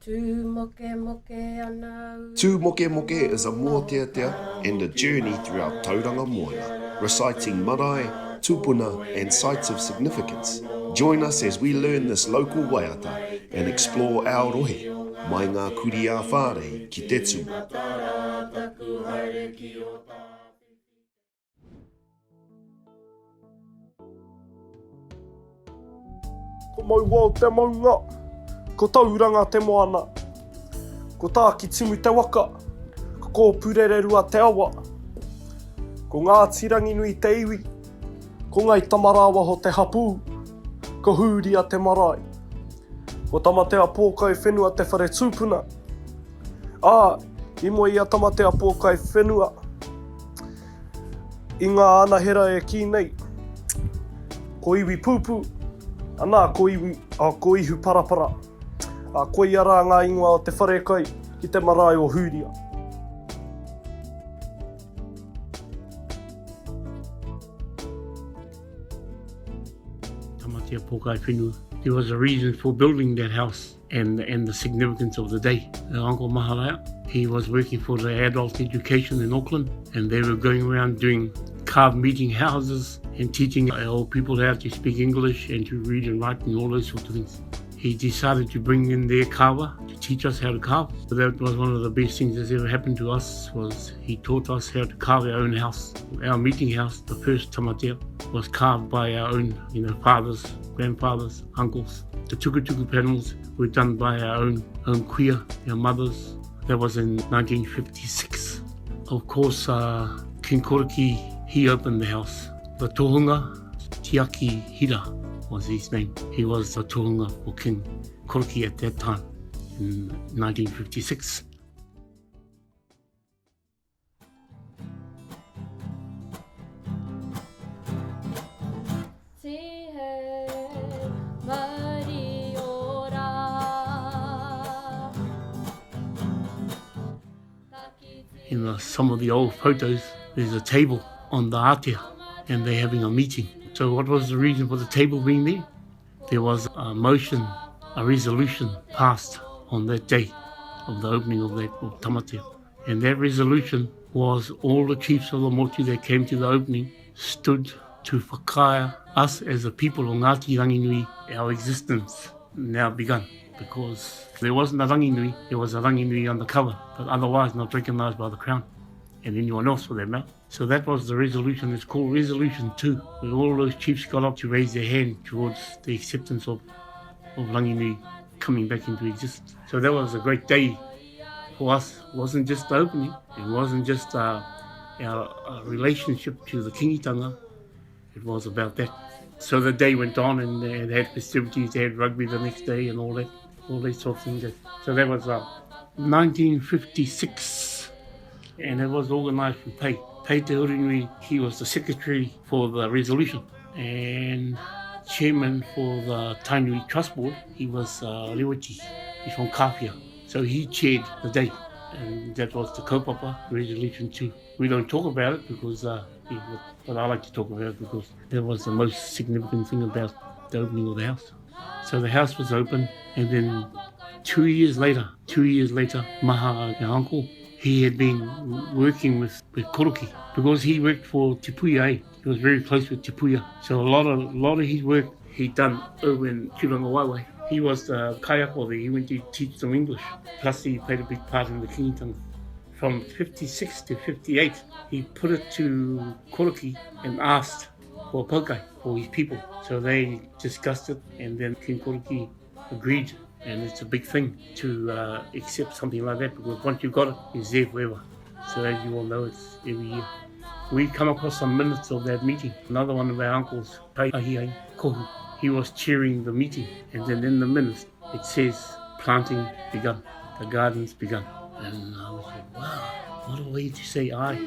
MOKEMOKE is a moteatea and a journey throughout Tauranga Moana, reciting marae, tupuna and sites of significance. Join us as we learn this local waiata and explore our rohe, mai ngā kuri a whare ki te tū. Ko MAUAO te maunga, ko Tauranga te moana, ko tā ki timu te waka, ko purererua te awa, ko Ngati Ranginui te iwi, ko Ngai tamarawa te hapū, ko Huria te Marae, ko tamatea pōkai whenua te whare tupuna. I moe ia tamatea pōkai whenua, i ngā anahera e ki nei, ko iwi pūpū, anā ko iwi, ko ihu parapara. Ko i ara ngā ingoa o te wharekai ki te marae o Huria. Tamatea pōkai whenua. There was a reason for building that house and the significance of the day. Uncle Mahara, he was working for the adult education in Auckland, and they were going around doing carved meeting houses and teaching old people how to speak English and to read and write and all those sorts of things. He decided to bring in their carver to teach us how to carve. So that was one of the best things that's ever happened to us, was he taught us how to carve our own house. Our meeting house, the first tamatea, was carved by our own, fathers, grandfathers, uncles. The tukutuku panels were done by our own kuia, our mothers. That was in 1956. Of course, King Koriki, he opened the house. The tohunga, Tiaki Hira was his name. He was the tohunga for King Koriki at that time, in 1956. In some of the old photos, there's a table on the atea, and they're having a meeting. So what was the reason for the table being there? There was a motion, a resolution passed on that day of the opening of that tamatea. And that resolution was all the chiefs of the motu that came to the opening stood to whakaia us as a people of Ngati Ranginui, our existence now begun. Because there wasn't a Ranginui, there was a Ranginui undercover, but otherwise not recognised by the Crown and anyone else for that matter. So that was the resolution. It's called Resolution 2, where all those chiefs got up to raise their hand towards the acceptance of Ranginui coming back into existence. So that was a great day for us. It wasn't just the opening, it wasn't just our relationship to the kingitanga, it was about that. So the day went on, and they had festivities, they had rugby the next day and all these sort of things. So that was 1956, and it was organised from Pei. Pei Te Urinui, he was the secretary for the resolution, and chairman for the Tainui Trust Board, he was Rewiti, he's from Kāwhia. So he chaired the day, and that was the kaupapa, Resolution 2. We don't talk about it because, but I like to talk about it because that was the most significant thing about the opening of the house. So the house was open, and then 2 years later, Mahara, our uncle, he had been working with Koriki because he worked for Te Puia. He was very close with Te Puia. So a lot of his work he'd done over in Tauranga Moana Iwi. He was the kaiako there. He went to teach them English. Plus he played a big part in the kingitanga. From 56 to 58, he put it to Koriki and asked for a pokai for his people. So they discussed it, and then King Koriki agreed. And it's a big thing to accept something like that, because once you've got it, it's there forever. So as you all know, it's every year. We come across some minutes of that meeting. Another one of our uncles, Taihai Kohu, he was chairing the meeting. And then in the minutes, it says, planting begun, the garden's begun. And I was like, wow, what a way to say aye.